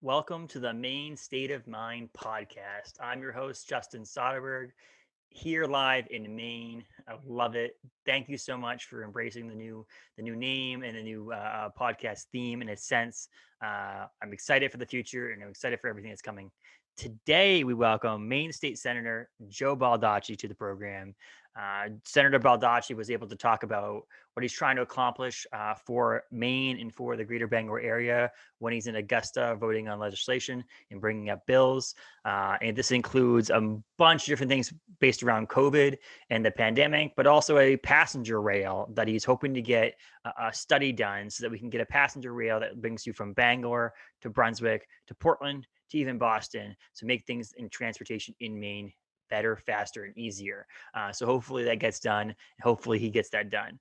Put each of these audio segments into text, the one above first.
Welcome to the Maine State of Mind podcast. I'm your host, Justin Soderberg, here live in Maine. I love it. Thank you so much for embracing the new name and the new podcast theme. In a sense, I'm excited for the future and I'm excited for everything that's coming. Today, we welcome Maine State Senator Joe Baldacci to the program. Senator Baldacci was able to talk about what he's trying to accomplish for Maine and for the greater Bangor area when he's in Augusta voting on legislation and bringing up bills. And this includes a bunch of different things based around COVID and the pandemic, but also a passenger rail that he's hoping to get a study done so that we can get a passenger rail that brings you from Bangor to Brunswick to Portland to even Boston to make things in transportation in Maine better, faster, and easier. So hopefully that gets done. Hopefully he gets that done.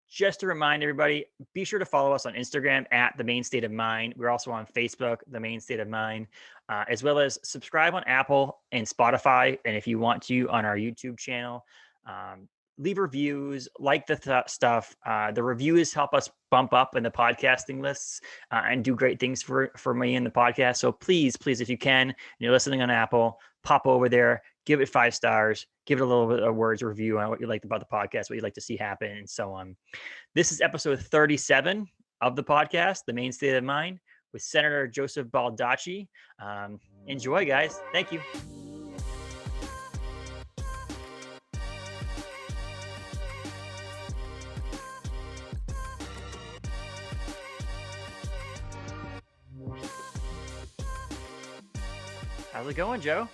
Just to remind everybody, be sure to follow us on Instagram at the Maine State of Mind. We're also on Facebook, the Maine State of Mind, as well as subscribe on Apple and Spotify. And if you want to, on our YouTube channel, leave reviews, like the stuff. The reviews help us bump up in the podcasting lists and do great things for me in the podcast. So please, if you can, and you're listening on Apple, pop over there, give it 5 stars, give it a little bit of words review on what you liked about the podcast, what you'd like to see happen, and so on. This is episode 37 of the podcast, The Maine State of Mind, with Senator Joseph Baldacci. Enjoy, guys. Thank you. How's it going, Joe?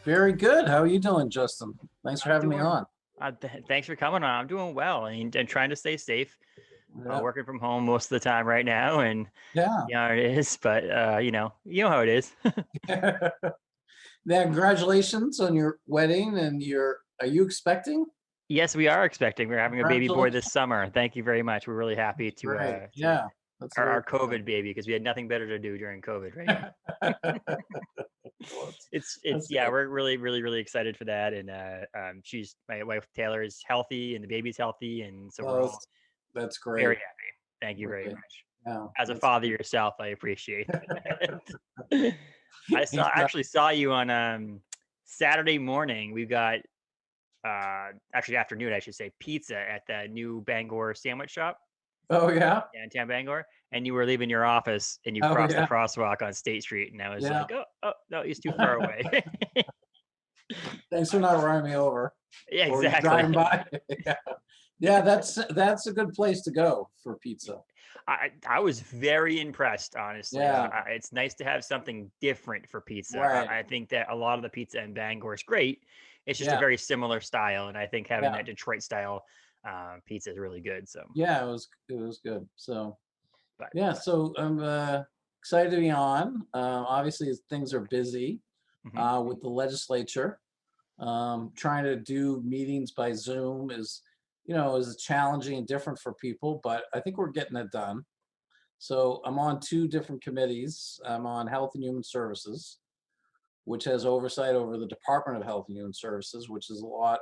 Very good. How are you doing, Justin? Thanks for having me on. Thanks for coming on. I'm doing well and trying to stay safe. Yeah. Working from home most of the time right now, and Yeah. it is. But you know how it is. Yeah. Congratulations on your wedding, and are you expecting? Yes, we are expecting. We're having a baby boy this Congratulations. summer. Thank you very much. We're really happy to Great. Yeah. That's our very COVID baby because we had nothing better to do during COVID, right? Well, It's that's yeah, good. we're really excited for that, and she's my wife Taylor is healthy and the baby's healthy, and so we're Well, all that's very great. happy. Thank you very Really. much. Yeah. As a That's father great. yourself, I appreciate that. Exactly. Actually saw you on Saturday morning. We got actually afternoon, I should say, pizza at the new Bangor sandwich shop Oh yeah. downtown Bangor, and you were leaving your office and you Oh crossed the yeah. crosswalk on State Street, and I was Yeah. like, oh no, he's too far away. Thanks for not running me over, Yeah, or you exactly. driving by. Yeah. Yeah. That's a good place to go for pizza. I was very impressed, honestly. Yeah. It's nice to have something different for pizza. Right. I think that a lot of the pizza in Bangor is great. It's just a Yeah. very similar style, and I think having Yeah. that Detroit style pizza is really good. So, Yeah. It was good. So. but Yeah, so I'm excited to be on. Obviously, things are busy mhm. with the legislature. Trying to do meetings by Zoom is challenging and different for people, but I think we're getting it done. So I'm on 2 different committees. I'm on Health and Human Services, which has oversight over the Department of Health and Human Services, which is a lot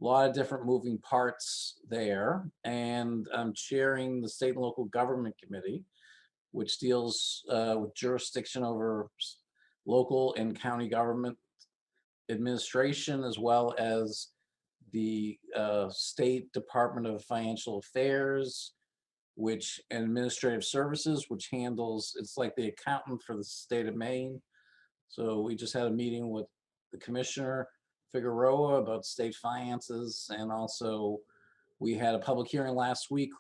of different moving parts there. And I'm chairing the State and Local Government Committee, which deals with jurisdiction over local and county government administration, as well as the State Department of Financial Affairs, which and Administrative Services, which handles, it's like the accountant for the state of Maine. So we just had a meeting with the Commissioner Figueroa about state finances, and also we had a public hearing last week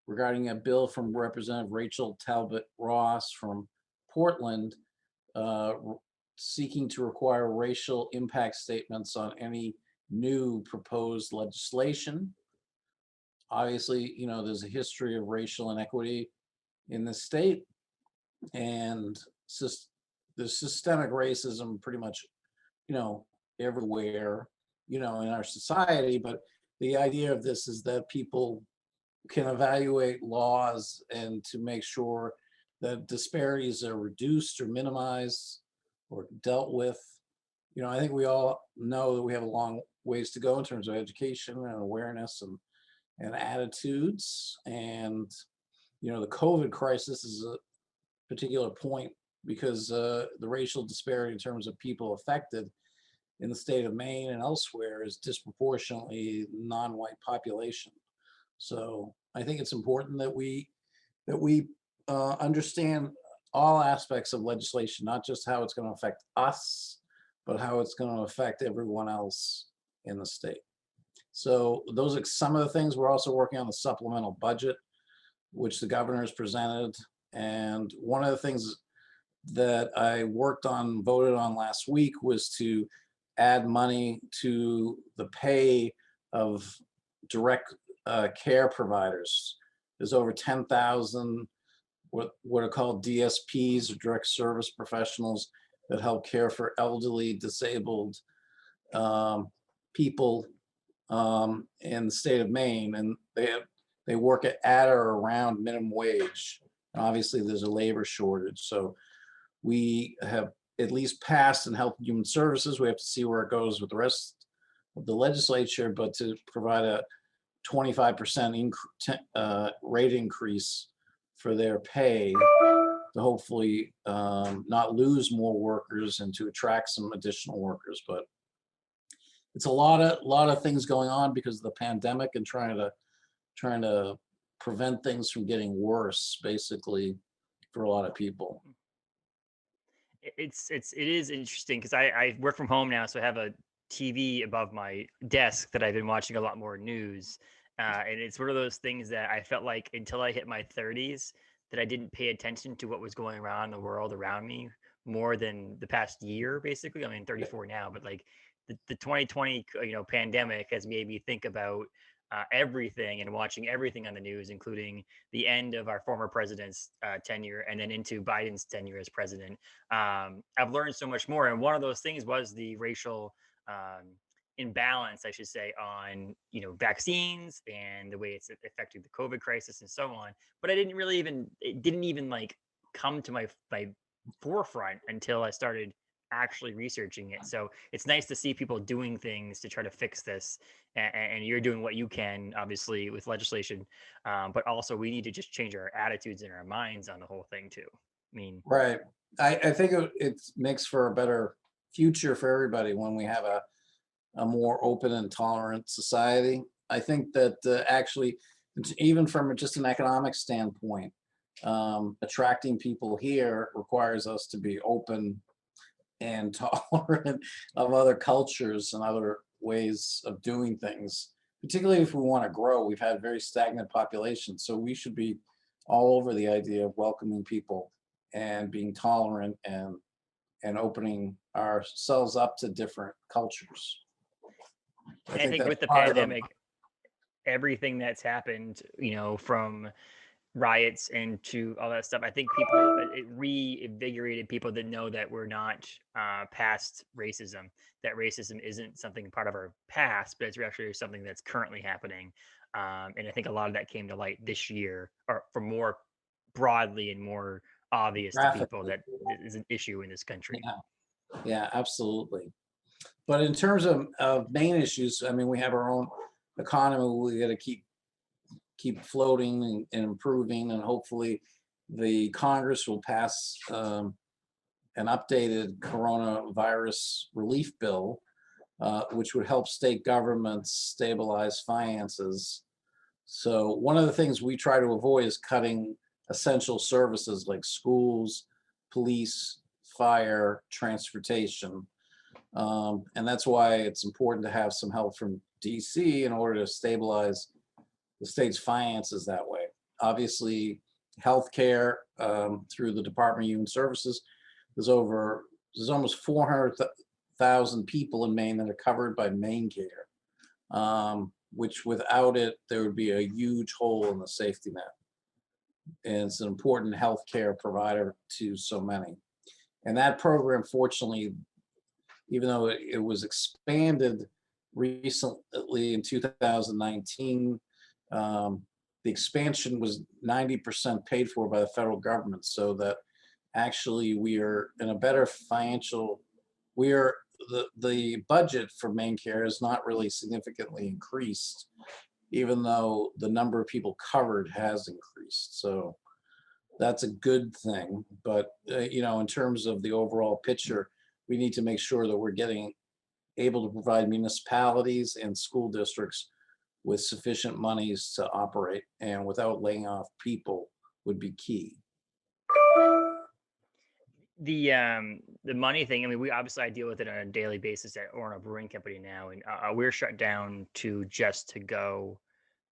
regarding a bill from Representative Rachel Talbot Ross from Portland, uh, seeking to require racial impact statements on any new proposed legislation. Obviously, there's a history of racial inequity in the state, and there's systemic racism pretty much, you know, everywhere, in our society. But the idea of this is that people can evaluate laws and to make sure that disparities are reduced or minimized or dealt with. I think we all know that we have a long ways to go in terms of education and awareness and attitudes. And, the COVID crisis is particular point because the racial disparity in terms of people affected in the state of Maine and elsewhere is disproportionately non-white population. So I think it's important that we understand all aspects of legislation, not just how it's going to affect us, but how it's going to affect everyone else in the state. So those are some of the things. We're also working on the supplemental budget, which the governor has presented. And one of the things that I worked on, voted on last week was to add money to the pay of direct care providers. There's over 10,000 what are called DSPs, or direct service professionals, that help care for elderly, disabled people in the state of Maine, and they work at or around minimum wage. And obviously, there's a labor shortage, so we have at least passed in Health and Human Services. We have to see where it goes with the rest of the legislature, but to provide a 25% rate increase for their pay to hopefully not lose more workers and to attract some additional workers. But it's a lot of things going on because of the pandemic and trying to prevent things from getting worse, basically, for a lot of people. It is interesting because I work from home now, so I have a TV above my desk that I've been watching a lot more news, and it's one of those things that I felt like until I hit my 30s that I didn't pay attention to what was going around in the world around me more than the past year. Basically, I mean, 34 now, but like the 2020 pandemic has made me think about everything and watching everything on the news, including the end of our former president's tenure and then into Biden's tenure as president. I've learned so much more, and one of those things was the racial imbalance, I should say, on vaccines and the way it's affecting the COVID crisis and so on. But I didn't really even it didn't even like come to my forefront until I started actually researching it. So it's nice to see people doing things to try to fix this, and you're doing what you can, obviously, with legislation. But also, we need to just change our attitudes and our minds on the whole thing too. I mean, Right. I think it makes for a better future for everybody when we have a more open and tolerant society. I think that actually, even from just an economic standpoint, attracting people here requires us to be open and tolerant of other cultures and other ways of doing things, particularly if we want to grow. We've had very stagnant populations, so we should be all over the idea of welcoming people and being tolerant and opening ourselves up to different cultures. I and I think think that's with the part of the pandemic, everything that's happened, from riots and to all that stuff. I think people it reinvigorated people that know that we're not past racism. That racism isn't something part of our past, but it's actually something that's currently happening. And I think a lot of that came to light this year, or for more broadly and more obvious to people graphically. that is an issue in this country. Yeah, yeah, absolutely. But in terms of main issues, I mean, we have our own economy. We got to keep floating and improving, and hopefully the Congress will pass an updated coronavirus relief bill, which would help state governments stabilize finances. So one of the things we try to avoid is cutting essential services like schools, police, fire, transportation. And that's why it's important to have some help from DC in order to stabilize the state's finances that way. Obviously, healthcare through the Department of Human Services, there's almost 400,000 people in Maine that are covered by Maine Care, which without it, there would be a huge hole in the safety net. And it's an important healthcare provider to so many. And that program, fortunately, even though it was expanded recently in 2019, the expansion was 90% paid for by the federal government, so that actually we are in a better financial, the budget for Maine Care is not really significantly increased, even though the number of people covered has increased. So that's a good thing. But in terms of the overall picture, we need to make sure that we're getting able to provide municipalities and school districts with sufficient monies to operate, and without laying off people would be key. The money thing, I mean, I deal with it on a daily basis at Orono Brewing Company now, and we're shut down to just to go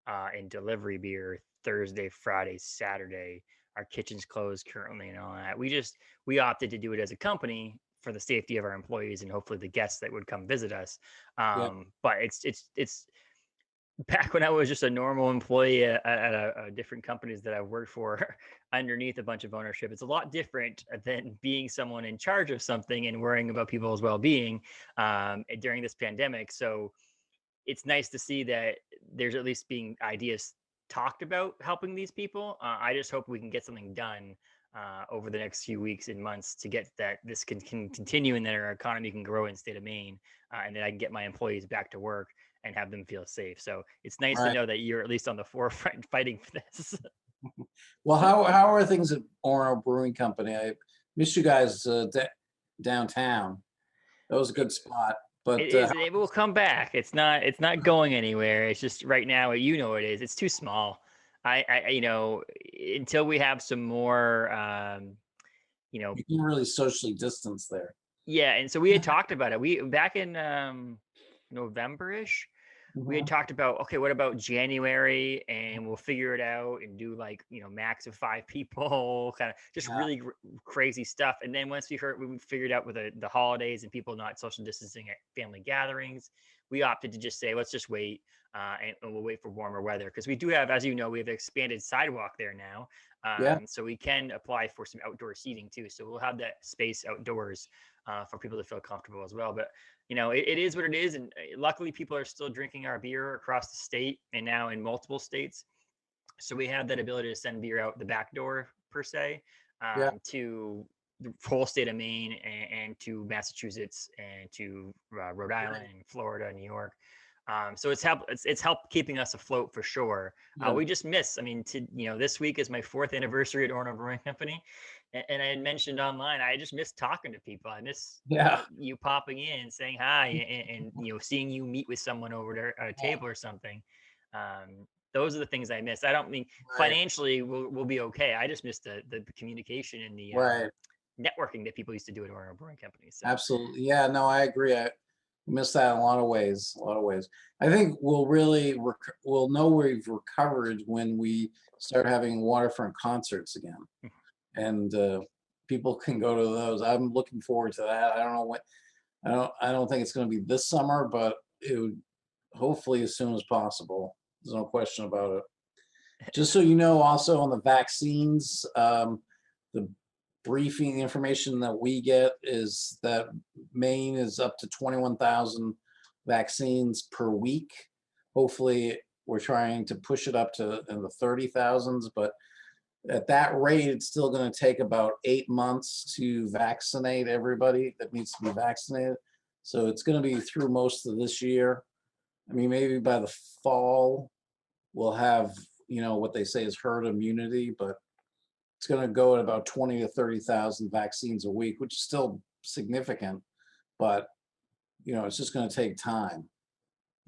and delivery beer Thursday, Friday, Saturday. Our kitchen's closed currently and all that. We opted to do it as a company for the safety of our employees and hopefully the guests that would come visit us. Yeah, But it's back when I was just a normal employee at a different companies that I've worked for underneath a bunch of ownership. It's a lot different than being someone in charge of something and worrying about people's well-being during this pandemic. So it's nice to see that there's at least being ideas talked about helping these people. I just hope we can get something done over the next few weeks and months to get that this can continue and that our economy can grow in the state of Maine, and that I can get my employees back to work and have them feel safe. So it's nice to right. know that you're at least on the forefront fighting for this. Well, how are things at Orono Brewing Company? I missed you guys downtown. That was a good spot. It But is. It will come back. It's not going anywhere. It's just right now, it is. It's too small. Until we have some more, you know, you can really socially distance there. yeah. And so we had talked about it. We back in November-ish. We had Mhm. talked about, okay, what about January, and we'll figure it out and do like max of 5 people, kind of just Yeah, really crazy stuff. And then once we figured out with the holidays and people not social distancing at family gatherings, we opted to just say let's just wait, and we'll wait for warmer weather because we do have, as you know, we have expanded sidewalk there now, yeah, so we can apply for some outdoor seating too. So we'll have that space outdoors for people to feel comfortable as well. But it is what it is. And luckily, people are still drinking our beer across the state and now in multiple states. So we have that ability to send beer out the back door, per se, yeah. to the whole state of Maine and to Massachusetts and to Rhode Island, Florida, New York. So it's helped keeping us afloat for sure. Good. We just miss. I mean, this week is my 4th anniversary at Orono Brewing Company, and I had mentioned online. I just miss talking to people. I miss Yeah, you popping in, saying hi, and seeing you meet with someone over there at a table or something. Those are the things I miss. I don't mean right, financially we'll be okay. I just miss the communication and the right. networking that people used to do at Orono Brewing Company. So Absolutely. Yeah, no, I agree. I miss that in a lot of ways. A lot of ways. I think we'll know we've recovered when we start having waterfront concerts again, and people can go to those. I'm looking forward to that. I don't know what. I don't think it's going to be this summer, but it would hopefully as soon as possible. There's no question about it. Just so you know, also on the vaccines, the briefing information that we get is that Maine is up to 21,000 vaccines per week. Hopefully, we're trying to push it up to in the 30,000s, but at that rate, it's still going to take about 8 months to vaccinate everybody that needs to be vaccinated. So it's going to be through most of this year. I mean, maybe by the fall, we'll have, what they say is herd immunity, but it's going to go at about 20 to 30,000 vaccines a week, which is still significant, but it's just going to take time.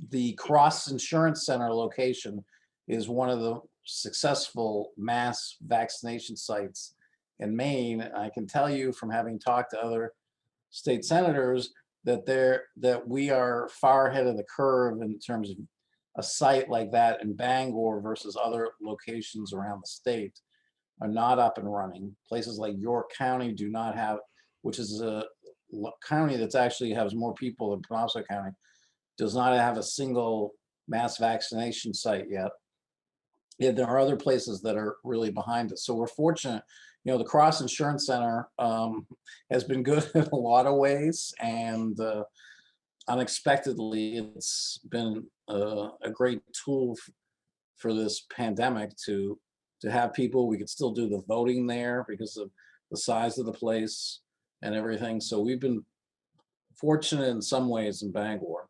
The Cross Insurance Center location is one of the successful mass vaccination sites in Maine. I can tell you from having talked to other state senators that we are far ahead of the curve in terms of a site like that in Bangor versus other locations around the state are not up and running. Places like York County do not have, which is a county that's actually has more people than Penobscot County, does not have a single mass vaccination site yet. Yeah, there are other places that are really behind us. So we're fortunate. The Cross Insurance Center has been good in a lot of ways, and unexpectedly, it's been a great tool for this pandemic to have people. We could still do the voting there because of the size of the place and everything. So we've been fortunate in some ways in Bangor.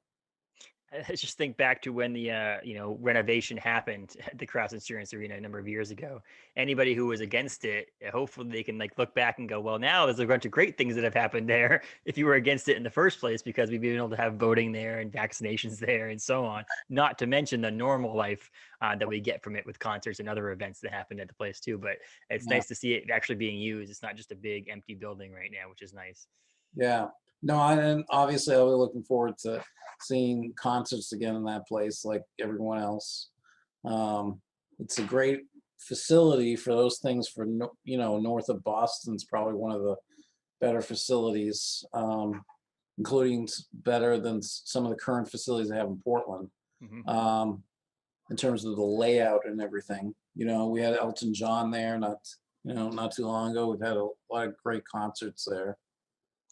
I just think back to when the renovation happened at the Cross Insurance Arena a number of years ago. Anybody who was against it, hopefully they can like look back and go, well, now there's a bunch of great things that have happened there if you were against it in the first place, because we've been able to have voting there and vaccinations there and so on. Not to mention the normal life that we get from it with concerts and other events that happen at the place too. But it's Yeah, nice to see it actually being used. It's not just a big empty building right now, which is nice. yeah. No, and obviously I'll be looking forward to seeing concerts again in that place like everyone else. Um, it's a great facility for those things for north of Boston's probably one of the better facilities, including better than some of the current facilities they have in Portland. Hmm. Um, in terms of the layout and everything. We had Elton John there not too long ago. We've had a lot of great concerts there.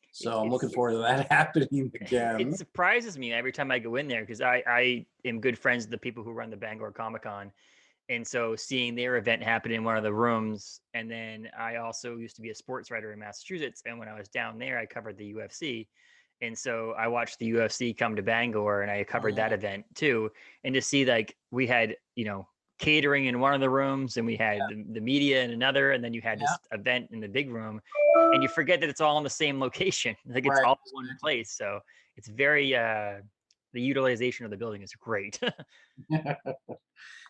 It's So I'm looking it's forward to that happening it again. surprises me every time I go in there because I am good friends with the people who run the Bangor Comic Con. And so seeing their event happen in one of the rooms, and then I also used to be a sports writer in Massachusetts. And when I was down there, I covered the UFC. And so I watched the UFC come to Bangor and I Oh covered that yeah, event too. And to see like we had, catering in one of the rooms and we had the media in another, and then you had yeah, this event in the big room and you forget that it's all in the same location. Like it's right. all one place. So it's very the utilization of the building is great.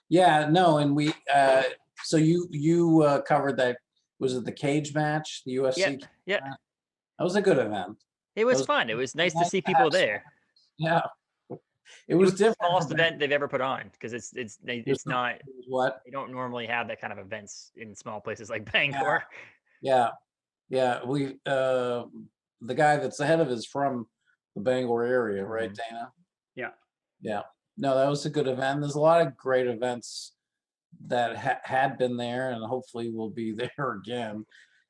Yeah, no, and we so you covered that, was it the cage match, the UFC Yep. cage Yep. match? That was a good event. It That was was fun. It was nice to nice see to have people there. yeah, it It was was the different for smallest Bangor. event they've ever put on because it's not It was what? they don't normally have that kind of events in small places like Yeah, Bangor. yeah. Yeah, the guy that's the head of is from the Bangor area, right, Hmm. Dana? Yeah. Yeah. No, that was a good event. There's a lot of great events that had been there and hopefully will be there again.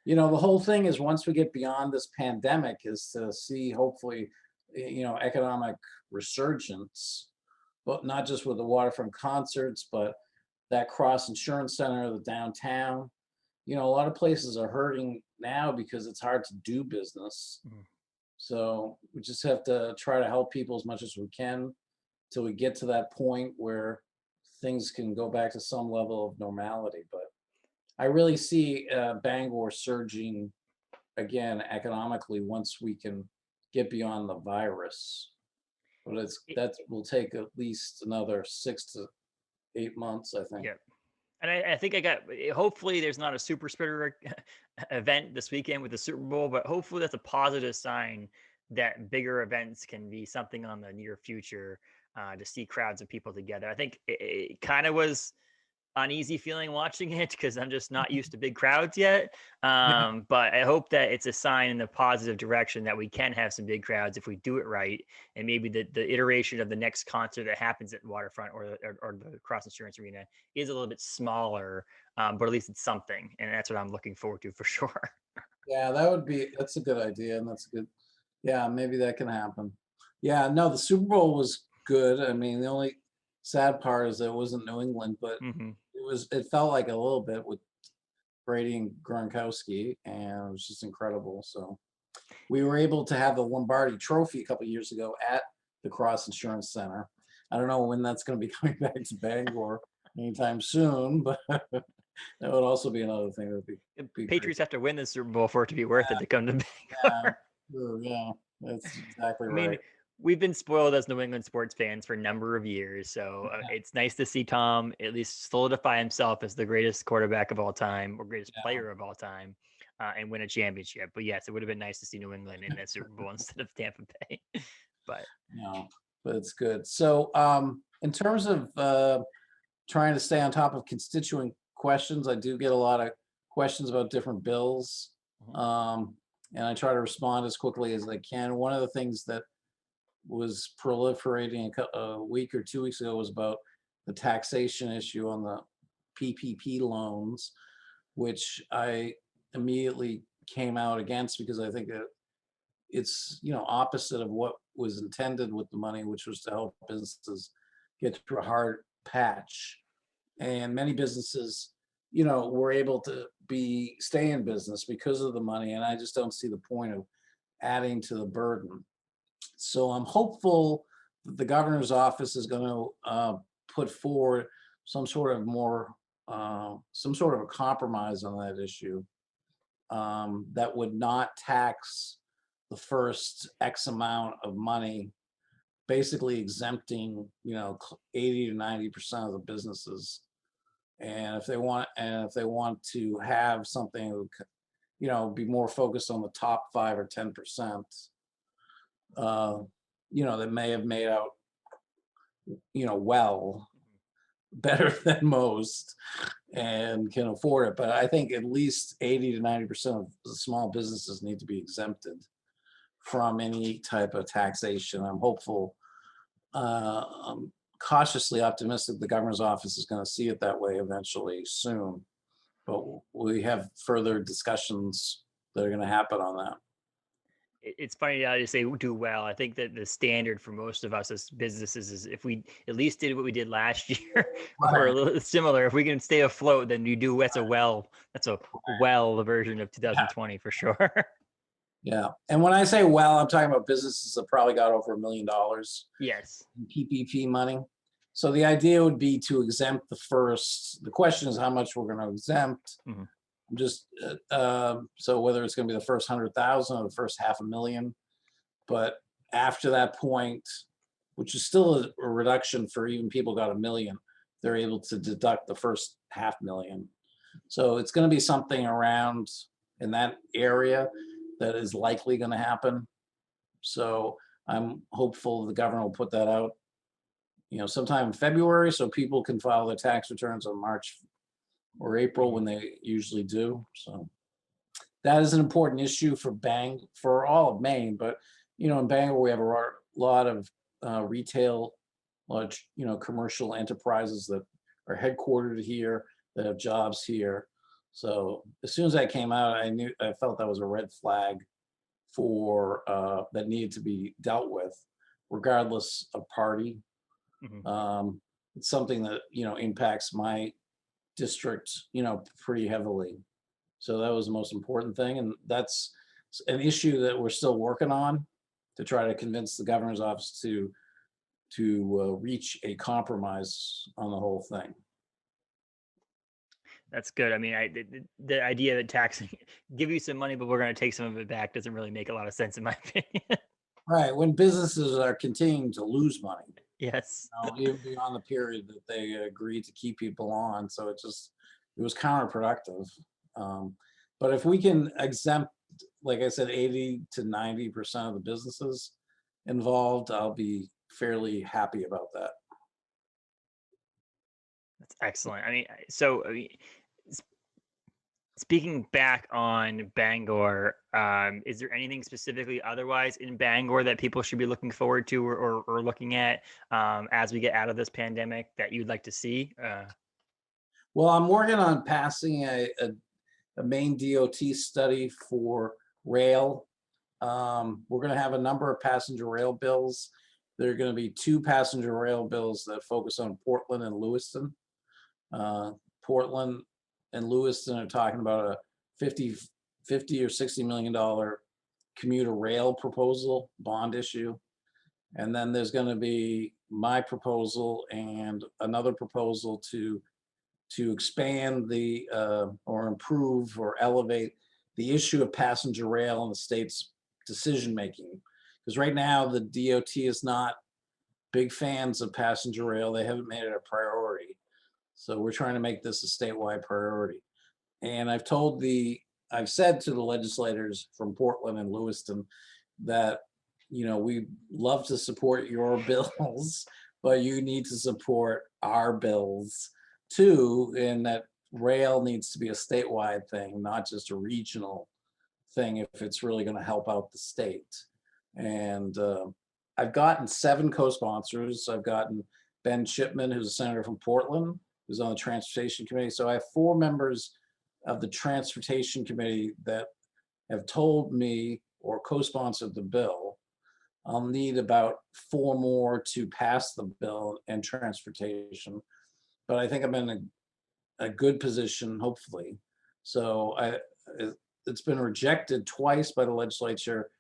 The whole thing is once we get beyond this pandemic is to see hopefully, economic resurgence, but not just with the waterfront concerts, but that Cross Insurance Center, the downtown. A lot of places are hurting now because it's hard to do business. Mhm. So we just have to try to help people as much as we can till we get to that point where things can go back to some level of normality. But I really see Bangor surging again economically once we can get beyond the virus. But It- that will take at least another 6 to 8 months, I think. yeah. And I think I got hopefully there's not a super spreader event this weekend with the Super Bowl, but hopefully that's a positive sign that bigger events can be something on the near future to see crowds of people together. I think it kind of was uneasy feeling watching it because I'm just not used to big crowds yet. Yeah, But I hope that it's a sign in the positive direction that we can have some big crowds if we do it right. And maybe the iteration of the next concert that happens at Waterfront or the Cross Insurance Arena is a little bit smaller, but at least it's something. And that's what I'm looking forward to for sure. yeah, that's a good idea, and that's a good, yeah, maybe that can happen. Yeah, no, the Super Bowl was good. I mean, the only sad part is that it wasn't New England, but Hmm. it felt like a little bit with Brady and Gronkowski, and it was just incredible. So we were able to have the Lombardi Trophy a couple of years ago at the Cross Insurance Center. I don't know when that's going to be coming back to Bangor anytime soon, but that would also be another thing that would be great. Patriots have to win the Super Bowl for it to be worth it to come to Yeah, Bangor. sure, yeah, that's exactly I mean, right. we've been spoiled as New England sports fans for a number of years, so it's nice to see Tom at least solidify himself as the greatest quarterback of all time or greatest Yeah, player of all time, and win a championship. But yes, it would have been nice to see New England in that Super Bowl instead of Tampa Bay. But no, but it's good. So, in terms of trying to stay on top of constituent questions, I do get a lot of questions about different bills, mhm, um, and I try to respond as quickly as I can. One of the things that was proliferating a week or 2 weeks ago was about the taxation issue on the PPP loans, which I immediately came out against because I think it's opposite of what was intended with the money, which was to help businesses get through a hard patch. And many businesses, were able to be stay in business because of the money, and I just don't see the point of adding to the burden. So I'm hopeful the governor's office is going to put forward some sort of more, some sort of a compromise on that issue, that would not tax the first X amount of money, basically exempting, 80 to 90% of the businesses. And if they want to have something, that would be more focused on the top 5 or 10%, that may have made out, well, better than most and can afford it. But I think at least 80 to 90% of the small businesses need to be exempted from any type of taxation. I'm hopeful, I'm cautiously optimistic the governor's office is going to see it that way eventually soon. But we have further discussions that are going to happen on that. It's funny now you say do well. I think that the standard for most of us as businesses is if we at least did what we did last year or a Right. little similar, if we can stay afloat, then you do that's a well version of Yeah. 2020 for sure. Yeah. And when I say well, I'm talking about businesses that probably got over $1 million Yes. in PPP money. So the idea would be to exempt the question is how much we're going to exempt. Mhm. Just so whether it's going to be the first 100,000 or the first 500,000, but after that point, which is still a reduction for even people got 1 million, they're able to deduct the first 500,000. So it's going to be something around in that area that is likely going to happen. So I'm hopeful the governor will put that out, sometime in February, so people can file their tax returns on March or April when they usually do. So that is an important issue for all of Maine. But in Bangor we have a lot of retail, large commercial enterprises that are headquartered here that have jobs here. So as soon as that came out, I felt that was a red flag for that needed to be dealt with, regardless of party. Mhm. It's something that impacts my district, pretty heavily. So that was the most important thing, and that's an issue that we're still working on to try to convince the governor's office to reach a compromise on the whole thing. That's good. I mean, the idea that taxing give you some money, but we're going to take some of it back doesn't really make a lot of sense in my opinion. Right, when businesses are continuing to lose money, Yes. even beyond the period that they agreed to keep people on, so it was counterproductive. Um, but if we can exempt, like I said, 80 to 90% of the businesses involved, I'll be fairly happy about that. That's excellent. I mean, s- speaking back on Bangor, is there anything specifically otherwise in Bangor that people should be looking forward to or looking at as we get out of this pandemic that you'd like to see? Well, I'm working on passing a Maine DOT study for rail. We're going to have a number of passenger rail bills. There are going to be 2 passenger rail bills that focus on Portland and Lewiston. Portland and Lewiston are talking about a 50 or $60 million commuter rail proposal bond issue. And then there's going to be my proposal and another proposal to expand or improve or elevate the issue of passenger rail in the state's decision making. Because right now the DOT is not big fans of passenger rail. They haven't made it a priority. So we're trying to make this a statewide priority. And I've said to the legislators from Portland and Lewiston that, we love to support your bills, but you need to support our bills too, and that rail needs to be a statewide thing, not just a regional thing if it's really going to help out the state. And I've gotten 7 co-sponsors. I've gotten Ben Chipman, who's a senator from Portland, who's on the transportation committee. So I have 4 members of the transportation committee that have told me or co-sponsored the bill. I'll need about 4 more to pass the bill and transportation, but I think I'm in a good position, hopefully. So it's been rejected twice by the legislature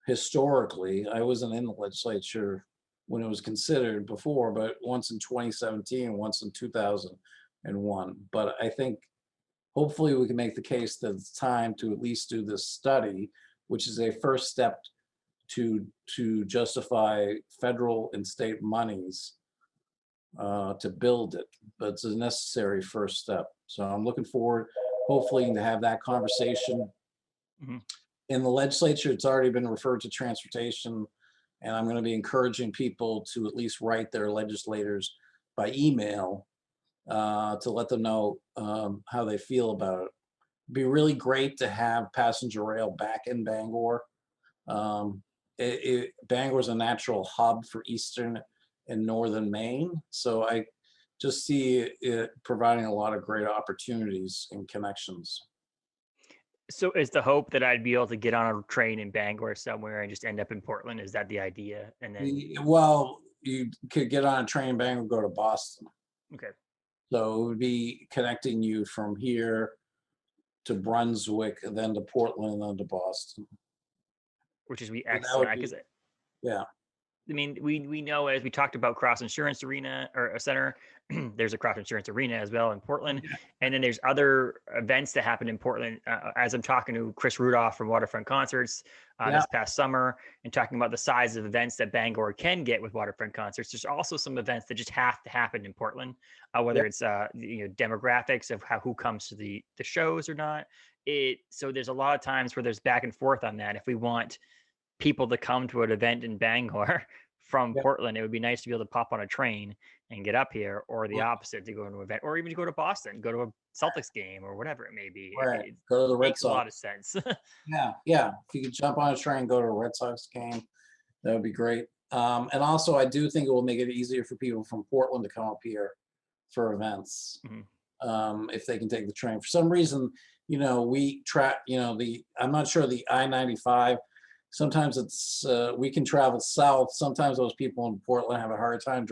historically. I wasn't in the legislature when it was considered before, but once in 2017, once in 2001. But I think hopefully we can make the case that it's time to at least do this study, which is a first step to justify federal and state monies to build it. But it's a necessary first step. So I'm looking forward, hopefully, to have that conversation Mhm. in the legislature. It's already been referred to transportation, and I'm going to be encouraging people to at least write their legislators by email to let them know how they feel about it. It'd be really great to have passenger rail back in Bangor. Um, Bangor is a natural hub for eastern and northern Maine, so I just see it providing a lot of great opportunities and connections. So is the hope that I'd be able to get on a train in Bangor somewhere and just end up in Portland? Is that the idea? And then, Well, you could get on a train in Bangor, go to Boston. okay, So it would be connecting you from here to Brunswick, then to Portland, and then to Boston. which is be So that would excellent be, because yeah, I mean, we know as we talked about Cross Insurance Arena or a center, there's a Cross Insurance Arena as well in Portland, yeah, and then there's other events that happen in Portland. As I'm talking to Chris Rudolph from Waterfront Concerts yeah, this past summer, and talking about the size of events that Bangor can get with Waterfront Concerts, there's also some events that just have to happen in Portland, yeah, whether it's demographics of who comes to the shows or not. So there's a lot of times where there's back and forth on that. If we want people to come to an event in Bangor from yeah. Portland, it would be nice to be able to pop on a train and get up here, or the Well, opposite, to go to an event, or even to go to Boston, go to a Celtics game or whatever it may be. right. It Go to the Red makes a lot of Sox. sense. Yeah, yeah. If you could jump on a train, go to a Red Sox game, that would be great. And also, I do think it will make it easier for people from Portland to come up here for events Mhm. if they can take the train. For some reason, we track. I'm not sure the I-95. Sometimes we can travel south. Sometimes those people in Portland have a hard time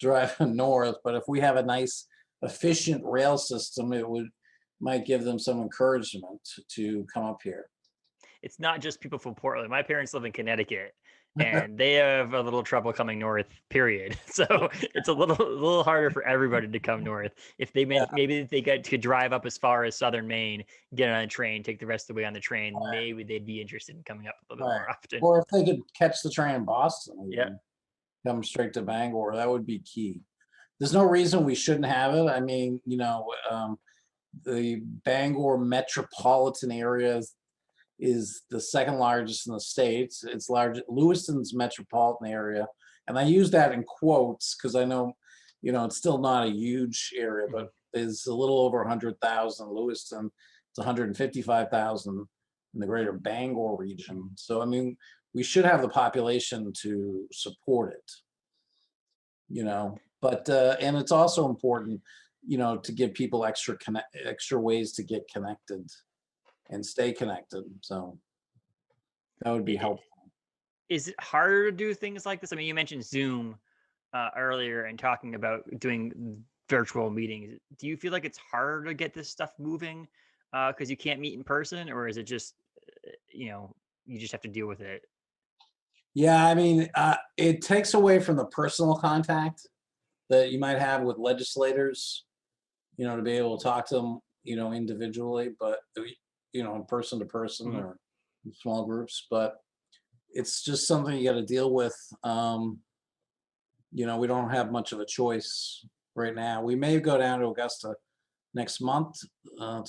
driving north. But if we have a nice, efficient rail system, it would might give them some encouragement to come up here. It's not just people from Portland. My parents live in Connecticut, and they have a little trouble coming north. Period. So it's a little harder for everybody to come north. If they Yeah, maybe if they get to drive up as far as southern Maine, get on a train, take the rest of the way on the train, right, maybe they'd be interested in coming up a little bit right. more often. Or if they could catch the train in Boston, Yeah. even come straight to Bangor, that would be key. There's no reason we shouldn't have it. I mean, the Bangor metropolitan area is the second largest in the states. It's large. Lewiston's metropolitan area, and I use that in quotes because I know, it's still not a huge area, Mhm. but is a little over 100,000. Lewiston, it's 155,000 in the greater Bangor region. So I mean, we should have the population to support it. But and it's also important, to give people extra ways to get connected and stay connected. So that would be I- helpful. Is it harder to do things like this? I mean, you mentioned Zoom earlier and talking about doing virtual meetings. Do you feel like it's harder to get this stuff moving because you can't meet in person, or is it just you just have to deal with it? Yeah, I mean, it takes away from the personal contact that you might have with legislators, to be able to talk to them, individually, but, person to person Mhm. or in small groups. But it's just something you got to deal with. We don't have much of a choice right now. We may go down to Augusta next month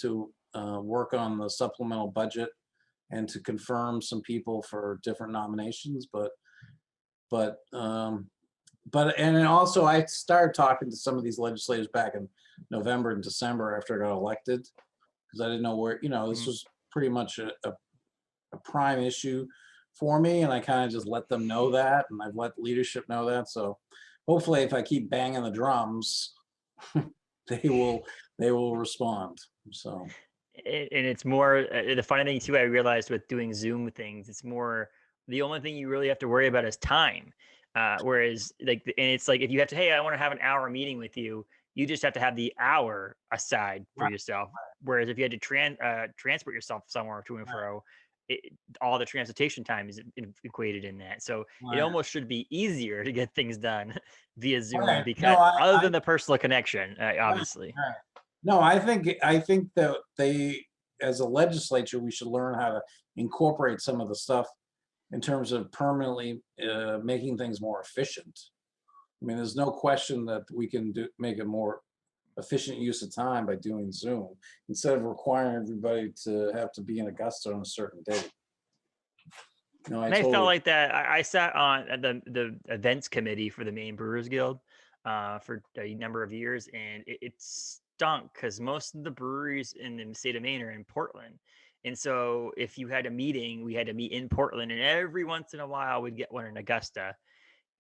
to work on the supplemental budget and to confirm some people for different nominations. But and then also I started talking to some of these legislators back in November and December after I got elected because I didn't know where, this Mhm. was pretty much a prime issue for me, and I kind of just let them know that, and I've let leadership know that. So hopefully, if I keep banging the drums, they will they will respond. So And it's more the funny thing too. I realized with doing Zoom things, it's more the only thing you really have to worry about is time. Whereas and it's like if you have to, hey, I want to have an hour meeting with you, you just have to have the hour aside for right, yourself. Whereas if you had to transport yourself somewhere to and right, fro, all the transportation time is equated in that. So it Right. almost should be easier to get things done via Zoom Right. No, because other than the personal connection, right, obviously. right. No, I think that they, as a legislature, we should learn how to incorporate some of the stuff in terms of permanently making things more efficient. I mean, there's no question that we can make a more efficient use of time by doing Zoom instead of requiring everybody to have to be in Augusta on a certain date. No, I And I felt totally. like that. I sat on the events committee for the Maine Brewers Guild for a number of years, and it stunk because most of the breweries in the state of Maine are in Portland. And so, if you had a meeting, we had to meet in Portland, and every once in a while, we'd get one in Augusta.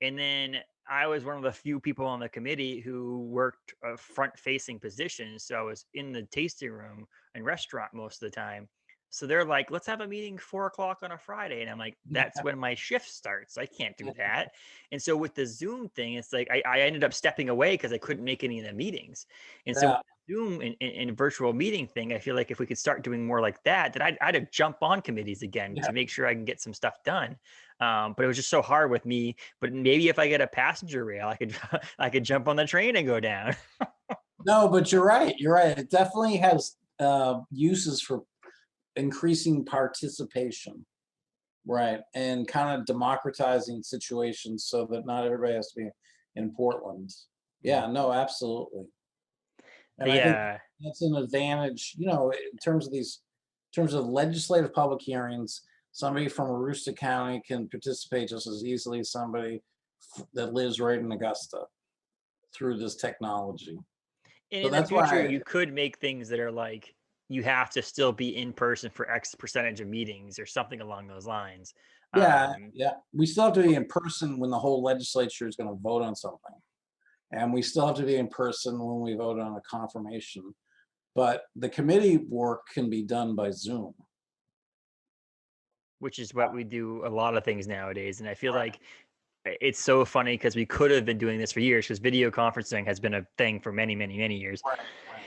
And then I was one of the few people on the committee who worked a front facing position. So I was in the tasting room and restaurant most of the time. So they're like, let's have a meeting 4 o'clock on a Friday. And I'm like, that's when my shift starts. I can't do that. And so with the Zoom thing, it's like I ended up stepping away because I couldn't make any of the meetings. And so with Yeah, the Zoom and virtual meeting thing, I feel like if we could start doing more like that, that I'd have jump on committees again yeah, to make sure I can get some stuff done. But it was just so hard with me. But maybe if I get a passenger rail, I could I could jump on the train and go down. no, but you're right. You're right. It definitely has uses for increasing participation, right, and kind of democratizing situations so that not everybody has to be in Portland. Mm. Yeah, no, absolutely. And I The think that's an advantage, in terms of legislative public hearings. Somebody from Aroostook County can participate just as easily as somebody that lives right in Augusta through this technology. and So in the that's future, why, you could make things that are like you have to still be in person for X percentage of meetings or something along those lines. yeah, Um, yeah, we still have to be in person when the whole legislature is going to vote on something, and we still have to be in person when we vote on a confirmation. But the committee work can be done by Zoom. which is what we do a lot of things nowadays. And I feel Right, like it's so funny because we could have been doing this for years because video conferencing has been a thing for many, many, many years. right, right.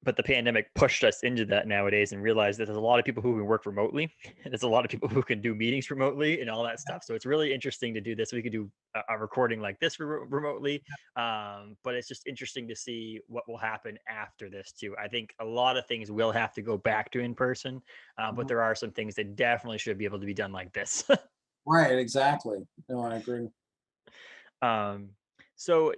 But the pandemic pushed us into that nowadays and realized that there's a lot of people who can work remotely. And there's a lot of people who can do meetings remotely and all that stuff. So it's really interesting to do this. We could do a recording like this remotely. But it's just interesting to see what will happen after this too. I think a lot of things will have to go back to in person, but Mhm. there are some things that definitely should be able to be done like this. Right, exactly. No, I agree. Um, so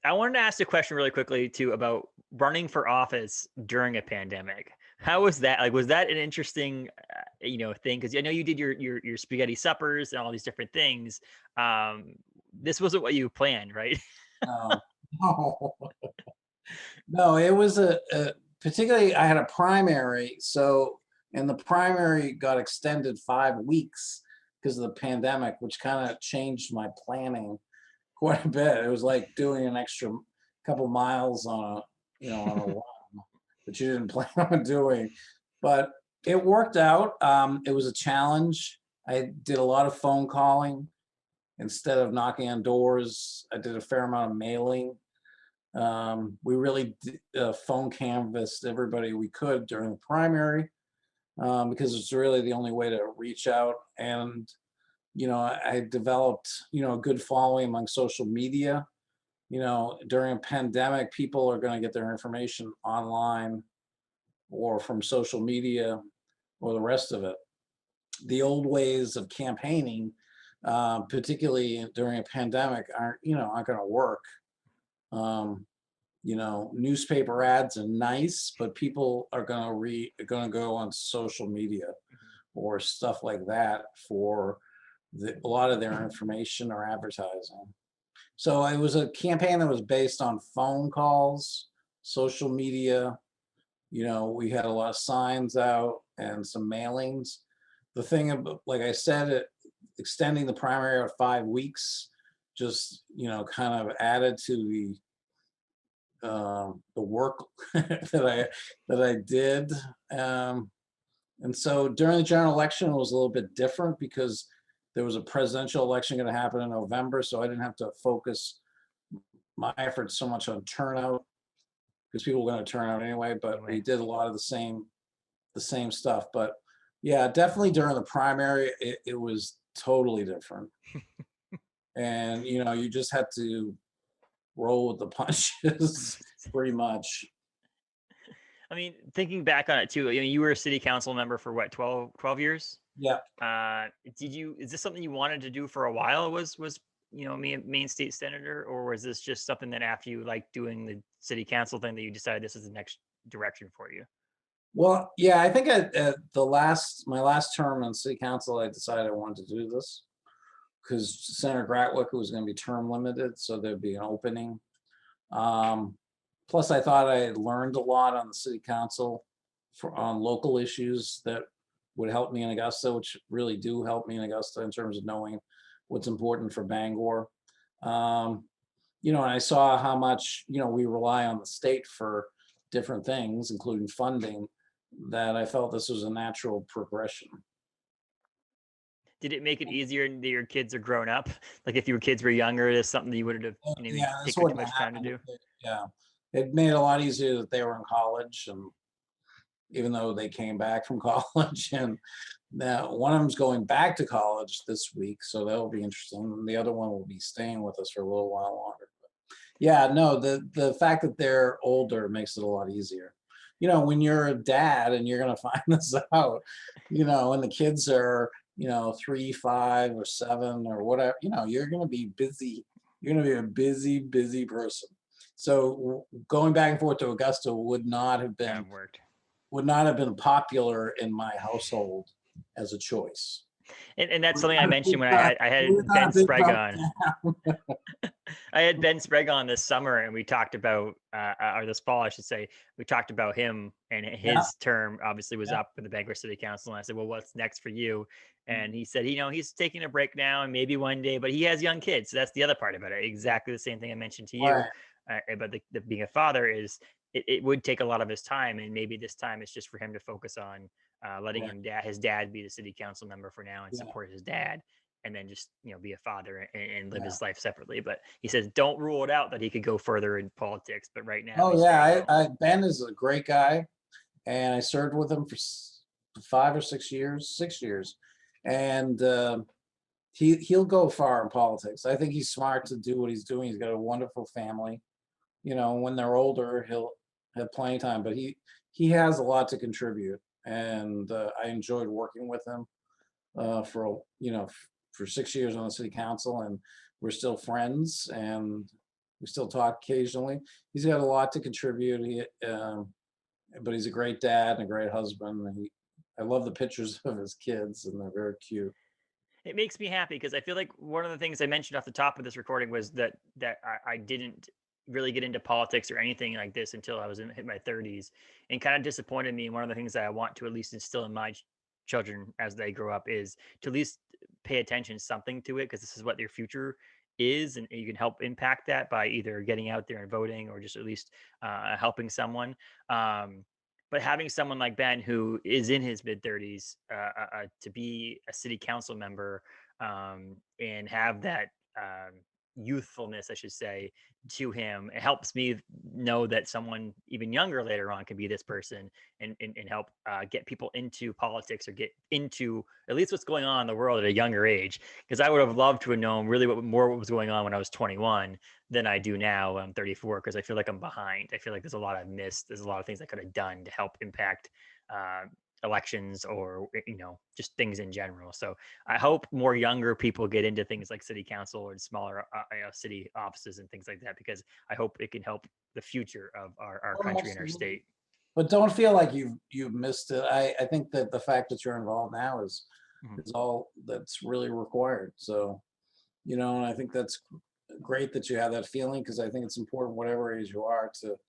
I wanted to ask a question really quickly too about running for office during a pandemic. How was that? Like, was that an interesting, thing? Because I know you did your spaghetti suppers and all these different things. Um, this wasn't what you planned, right? No, no, no, it was particularly, I had a primary, so, and the primary got extended 5 weeks because of the pandemic, which kind of changed my planning quite a bit. It was like doing an extra couple miles on a run that you didn't plan on doing, but it worked out. It was a challenge. I did a lot of phone calling instead of knocking on doors. I did a fair amount of mailing. We really phone canvassed everybody we could during the primary, because it's really the only way to reach out. And I developed a good following among social media. During a pandemic, people are going to get their information online or from social media or the rest of it. The old ways of campaigning, particularly during a pandemic, aren't going to work. Um, Newspaper ads are nice, but people are going to go on social media or stuff like that for a lot of their information or advertising. So it was a campaign that was based on phone calls, social media. We had a lot of signs out and some mailings. The thing about, like I said, extending the primary of 5 weeks just kind of added to the work that I did. Um, and so during the general election, it was a little bit different because there was a presidential election going to happen in November, so I didn't have to focus my efforts so much on turnout because people were going to turn out anyway. But we Anyway, did a lot of the same stuff. But Yeah, definitely during the primary, it was totally different. And, you just had to roll with the punches pretty much. I mean, thinking back on it too, you were a city council member for what, 12 years? Yeah. Is this something you wanted to do for a while? Maine State Senator, or was this just something that after you like doing the city council thing that you decided this is the next direction for you? Well, yeah, I think at my last term on city council, I decided I wanted to do this because Senator Gratwick was going to be term limited, so there'd be an opening. Um, Plus, I thought I had learned a lot on the city council on local issues that would help me in Augusta, which really do help me in Augusta in terms of knowing what's important for Bangor. Um, and I saw how much, we rely on the state for different things, including funding, that I felt this was a natural progression. Did it make it easier that your kids are grown up? Like if your kids were younger, is something that you wouldn't have, Yeah, this taken too wouldn't much have time to happened. do? Yeah, it made it a lot easier that they were in college, and even though they came back from college, and now one of them's going back to college this week, so that'll be interesting. And the other one will be staying with us for a little while longer. Yeah, no, the fact that they're older makes it a lot easier. When you're a dad and you're gonna find this out, and the kids are, 3, 5, or 7 or whatever, you're gonna be busy. You're gonna be a busy, busy person. So going back and forth to Augusta That worked. would not have been popular in my household as a choice. And that's We're something I not a mentioned big when town. I We're had not Ben a big Sprague town. on. I had Ben Sprague on this summer, and we talked about, or this fall, I should say, we talked about him, and Yeah, his term obviously was yeah. up with the Bangor City Council. And I said, "Well, what's next for you?" Mm. And he said, he's taking a break now, and maybe one day, but he has young kids, so that's the other part about it. Exactly the same thing I mentioned to you Right. about the being a father is it would take a lot of his time, and maybe this time it's just for him to focus on letting Right. his dad be the city council member for now and Yeah. support his dad, and then just be a father and live Yeah. his life separately. But he says don't rule it out that he could go further in politics, but right now Oh he's yeah, staying home. Ben is a great guy, and I served with him for 5 or 6 years, 6 years, and he'll go far in politics. I think he's smart to do what he's doing. He's got a wonderful family. When they're older, he'll have plenty of time, but he has a lot to contribute, and I enjoyed working with him for 6 years on the city council, and we're still friends, and we still talk occasionally. He's got a lot to contribute. But he's a great dad and a great husband. And I love the pictures of his kids, and they're very cute. It makes me happy because I feel like one of the things I mentioned off the top of this recording was that I didn't really get into politics or anything like this until I was hit my 30s, and kind of disappointed me. And one of the things that I want to at least instill in my children as they grow up is to at least pay attention something to it, because this is what their future is, and you can help impact that by either getting out there and voting or just at least helping someone. Um, but having someone like Ben, who is in his mid 30s, to be a city council member, and have that youthfulness, I should say, to him, it helps me know that someone even younger later on can be this person, and help get people into politics or get into at least what's going on in the world at a younger age. Because I would have loved to have known really what was going on when I was 21 than I do now. I'm 34, because I feel like I'm behind. I feel like there's a lot I've missed. There's a lot of things I could have done to help impact uh, elections, or just things in general. So I hope more younger people get into things like city council and smaller city offices and things like that, because I hope it can help the future of our Oh, country and our absolutely. state. But don't feel like you've missed it. I think that the fact that you're involved now Mhm. is all that's really required. So, and I think that's great that you have that feeling, because I think it's important, whatever age you are, to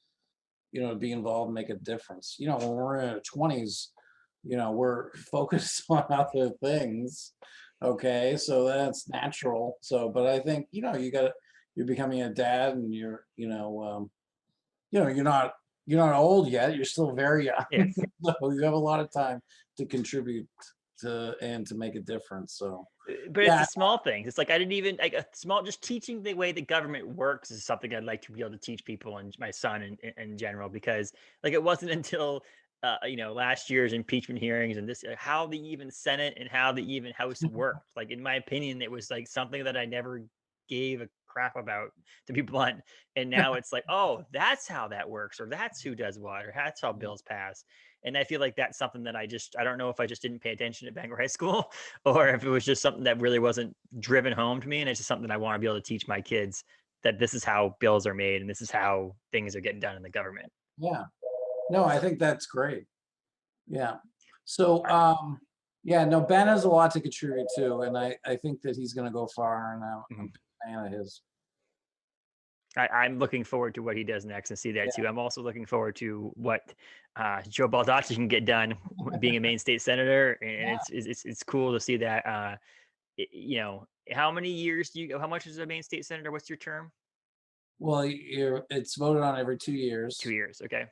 be involved and make a difference. When we're in our 20s, we're focused on other things. Okay, so that's natural. So, but I think you're becoming a dad, and you're not old yet. You're still very young, Yeah. so you have a lot of time to contribute and to make a difference. So, But it's yeah. the small things. It's like I didn't even like a small, just teaching the way the government works is something I'd like to be able to teach people and my son in general, because like it wasn't until last year's impeachment hearings and this, how the even Senate and how the even House worked. Like, in my opinion, it was like something that I never gave a crap about, to be blunt. And now it's like, oh, that's how that works, or that's who does what, or that's how bills pass. And I feel like that's something that I don't know if I just didn't pay attention at Bangor High School or if it was just something that really wasn't driven home to me. And it's just something I want to be able to teach my kids, that this is how bills are made and this is how things are getting done in the government. Yeah. No, I think that's great. Yeah. So, yeah, no, Ben has a lot to contribute too, and I think that he's going to go far, and I'm Mhm. a fan of his. I'm looking forward to what he does next and see that Yeah. too. I'm also looking forward to what Joe Baldacci can get done being a Maine State Senator, and Yeah. it's cool to see that. How many years do you go? How much is a Maine State Senator? What's your term? Well, it's voted on every 2 2 years, years. Okay.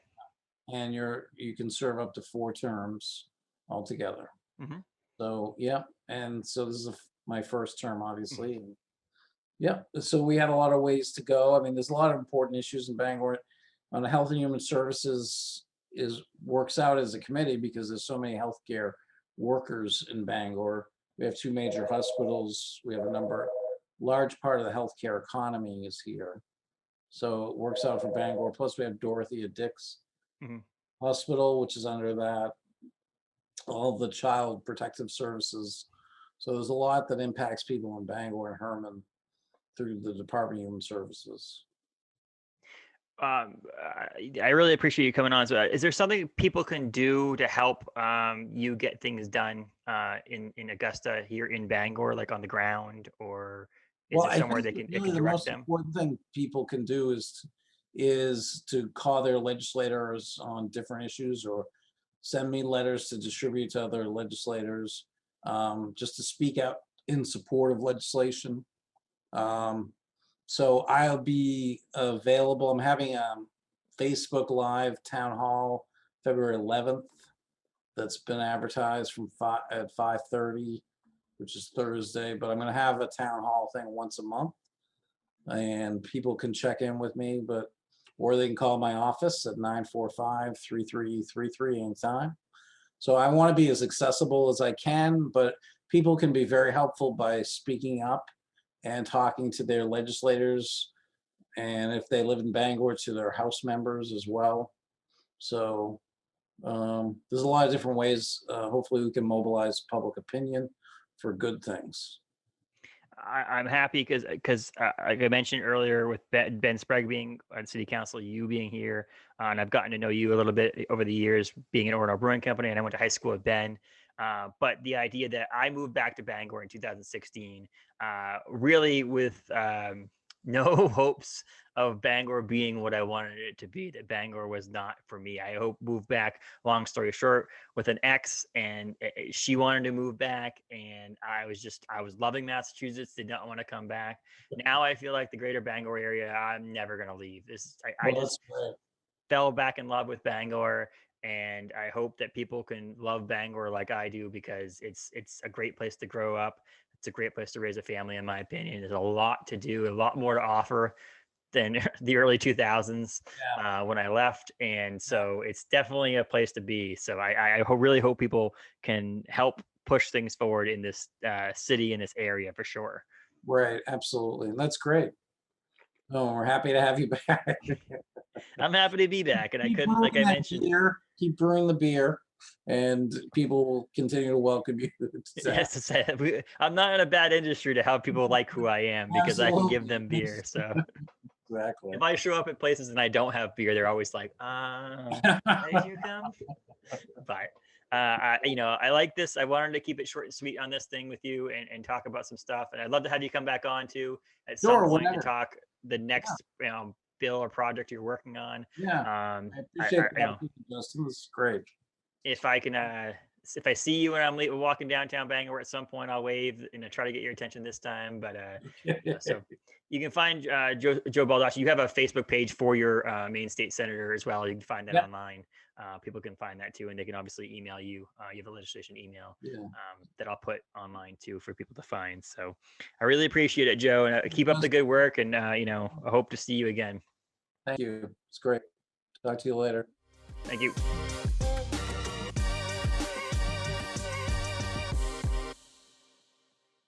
and you can serve up to 4 terms altogether. Hmm. So, yeah, and so this is my first term, Hmm. obviously. And yeah, so we had a lot of ways to go. I mean, there's a lot of important issues in Bangor. On the Health and Human Services is works out as a committee because there's so many healthcare workers in Bangor. We have 2 major hospitals. We have a large part of the healthcare economy is here. So it works out for Bangor. Plus, we have Dorothea Dix Hmm. Hospital, which is under that, all the child protective services. So there's a lot that impacts people in Bangor and Hermon through the Department of Human Services. I really appreciate you coming on. So, is there something people can do to help you get things done in Augusta here in Bangor, like on the ground, or is Well, there I somewhere think they that can it really can the direct most them? important thing people can do is to call their legislators on different issues or send me letters to distribute to other legislators, just to speak out in support of legislation. Um, so I'll be available. I'm having a Facebook Live town hall February 11th that's been advertised from 5:30, which is Thursday. But I'm going to have a town hall thing once a month, and people can check in with me, or they can call my office at 945-3333 anytime. So I want to be as accessible as I can, but people can be very helpful by speaking up and talking to their legislators, and if they live in Bangor, to their House members as well. So there's a lot of different ways. Hopefully, we can mobilize public opinion for good things. I'm happy because like I mentioned earlier, with Ben Sprague being on City Council, you being here, and I've gotten to know you a little bit over the years, being in Orono Brewing Company, and I went to high school with Ben. But the idea that I moved back to Bangor in 2016, really with no hopes of Bangor being what I wanted it to be, that Bangor was not for me. I hope moved back, long story short, with an ex, and she wanted to move back, and I was loving Massachusetts, did not want to come back. Now I feel like the greater Bangor area, I'm never going to leave. I Well, just that's great. fell back in love with Bangor, and I hope that people can love Bangor like I do, because it's a great place to grow up. It's a great place to raise a family, in my opinion. There's a lot to do, a lot more to offer than the early 2000s Yeah, when I left. And yeah, so it's definitely a place to be. So really hope people can help push things forward in this city, in this area, for sure. right, absolutely, and that's great. Oh, we're happy to have you back. I'm happy to be back. And I Keep couldn't, like brewing I that mentioned, beer. Keep brewing the beer, and people will continue to welcome you to town. yes, I'm not in a bad industry to have people like who I am, because I can give Absolutely. them beer. So Exactly. if I show up at places and I don't have beer, they're always like, why did you come? But I like this. I wanted to keep it short and sweet on this thing with you, and talk about some stuff. And I'd love to have you come back on too at some Sure, point to whenever. talk the Yeah, next bill or project you're working on. yeah. Um, I I appreciate the opportunity, Justin. This is great. if I can, if I see you when I'm walking downtown Bangor at some point, I'll wave and try to get your attention this time. But so you can find Joe Baldacci. You have a Facebook page for your Maine State Senator as well. You can find that Yeah, online. People can find that too, and they can obviously email you. You have a legislation email yeah. that I'll put online too for people to find. So I really appreciate it, Joe, and keep up the Justin, good work. And I hope to see you again. thank you. It's great. Talk to you later. Thank you.